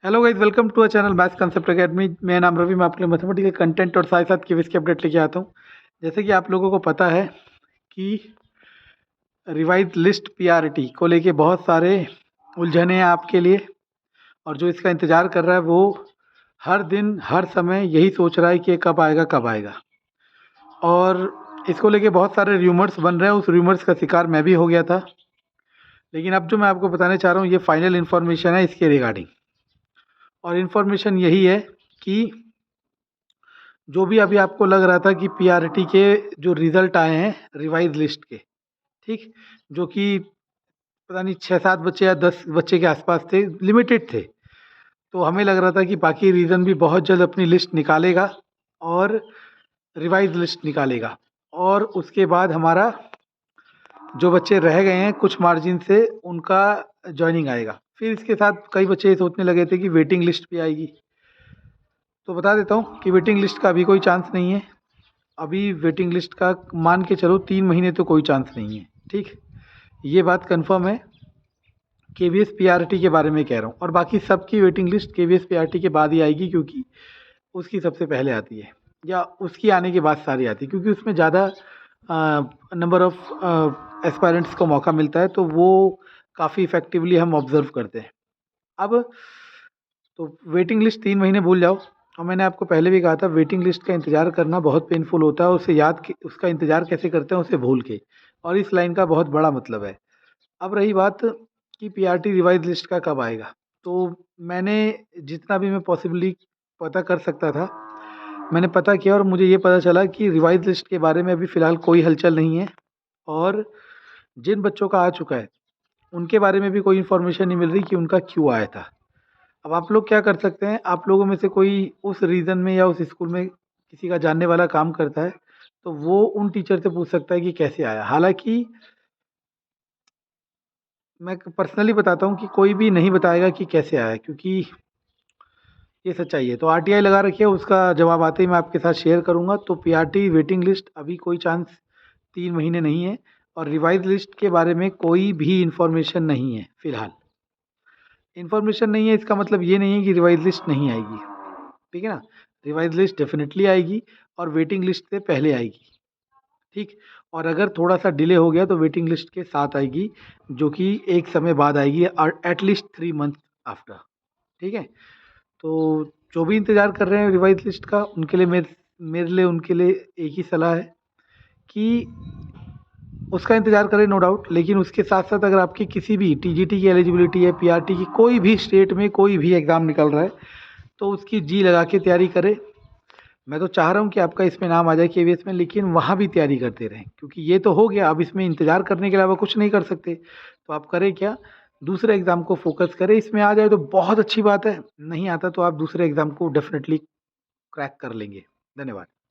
Hello guys, welcome to a channel maths concept academy. मेरा नाम रवि, मैं आपके लिए मैथमेटिकल कंटेंट और साथ साथ क्विज की अपडेट लेके आता हूँ। जैसे कि आप लोगों को पता है कि रिवाइज लिस्ट पीआरटी को लेके बहुत सारे उलझने हैं आपके लिए, और जो इसका इंतज़ार कर रहा है वो हर दिन हर समय यही सोच रहा है कि ये कब आएगा कब आएगा। और इसको लेके बहुत सारे र्यूमर्स बन रहे हैं। उस र्यूमर्स का शिकार मैं भी हो गया था, लेकिन अब जो मैं आपको बताने चाह रहा हूँ ये फाइनल इन्फॉर्मेशन है इसके रिगार्डिंग। और इन्फॉर्मेशन यही है कि जो भी अभी आपको लग रहा था कि पीआरटी के जो रिजल्ट आए हैं रिवाइज लिस्ट के, ठीक, जो कि पता नहीं 6-7 बच्चे या 10 बच्चे के आसपास थे, लिमिटेड थे, तो हमें लग रहा था कि बाकी रीजन भी बहुत जल्द अपनी लिस्ट निकालेगा और रिवाइज लिस्ट निकालेगा, और उसके बाद हमारा जो बच्चे रह गए हैं कुछ मार्जिन से उनका ज्वाइनिंग आएगा। फिर इसके साथ कई बच्चे ये सोचने लगे थे कि वेटिंग लिस्ट भी आएगी। तो बता देता हूँ कि वेटिंग लिस्ट का अभी कोई चांस नहीं है। अभी वेटिंग लिस्ट का मान के चलो 3 महीने तो कोई चांस नहीं है, ठीक। ये बात कंफर्म है। केवीएस पीआरटी के बारे में कह रहा हूँ, और बाकी सबकी वेटिंग लिस्ट केवीएस पीआरटी के बाद ही आएगी, क्योंकि उसकी सबसे पहले आती है, या उसकी आने के बाद सारी आती है, क्योंकि उसमें ज़्यादा नंबर ऑफ एस्पायरेंट्स को मौका मिलता है, तो वो काफ़ी इफेक्टिवली हम ऑब्जर्व करते हैं। अब तो वेटिंग लिस्ट 3 महीने भूल जाओ। और मैंने आपको पहले भी कहा था वेटिंग लिस्ट का इंतज़ार करना बहुत पेनफुल होता है, उसे उसका इंतज़ार कैसे करते हैं उसे भूल के, और इस लाइन का बहुत बड़ा मतलब है। अब रही बात कि पीआरटी रिवाइज लिस्ट का कब आएगा, तो मैंने जितना भी मैं पॉसिबली पता कर सकता था मैंने पता किया, और मुझे ये पता चला कि रिवाइज लिस्ट के बारे में अभी फ़िलहाल कोई हलचल नहीं है, और जिन बच्चों का आ चुका है उनके बारे में भी कोई इन्फॉर्मेशन नहीं मिल रही कि उनका क्यों आया था। अब आप लोग क्या कर सकते हैं, आप लोगों में से कोई उस रीजन में या उस स्कूल में किसी का जानने वाला काम करता है, तो वो उन टीचर से पूछ सकता है कि कैसे आया। हालांकि मैं पर्सनली बताता हूँ कि कोई भी नहीं बताएगा कि कैसे आया, क्योंकि ये सच्चाई है। तो आरटीआई लगा रखिए, उसका जवाब आते ही मैं आपके साथ शेयर करूँगा। तो पीआरटी वेटिंग लिस्ट अभी कोई चांस 3 महीने नहीं है, और रिवाइज लिस्ट के बारे में कोई भी इंफॉर्मेशन नहीं है फिलहाल। इन्फॉर्मेशन नहीं है इसका मतलब ये नहीं है कि रिवाइज लिस्ट नहीं आएगी, ठीक है ना। रिवाइज लिस्ट डेफिनेटली आएगी, और वेटिंग लिस्ट से पहले आएगी, ठीक। और अगर थोड़ा सा डिले हो गया तो वेटिंग लिस्ट के साथ आएगी, जो कि एक समय बाद आएगी, और एटलीस्ट 3 मंथ आफ्टर, ठीक है। तो जो भी इंतज़ार कर रहे हैं रिवाइज लिस्ट का, उनके लिए मेरे लिए उनके लिए एक ही सलाह है कि उसका इंतज़ार करें, नो डाउट। लेकिन उसके साथ साथ अगर आपकी किसी भी टीजीटी की एलिजिबिलिटी है, पीआरटी की कोई भी स्टेट में कोई भी एग्ज़ाम निकल रहा है, तो उसकी जी लगा के तैयारी करें। मैं तो चाह रहा हूँ कि आपका इसमें नाम आ जाए केवीएस में, लेकिन वहाँ भी तैयारी करते रहें, क्योंकि ये तो हो गया, अब इसमें इंतज़ार करने के अलावा कुछ नहीं कर सकते। तो आप करें क्या, दूसरे एग्ज़ाम को फोकस करें। इसमें आ जाए तो बहुत अच्छी बात है, नहीं आता तो आप दूसरे एग्ज़ाम को डेफिनेटली क्रैक कर लेंगे। धन्यवाद।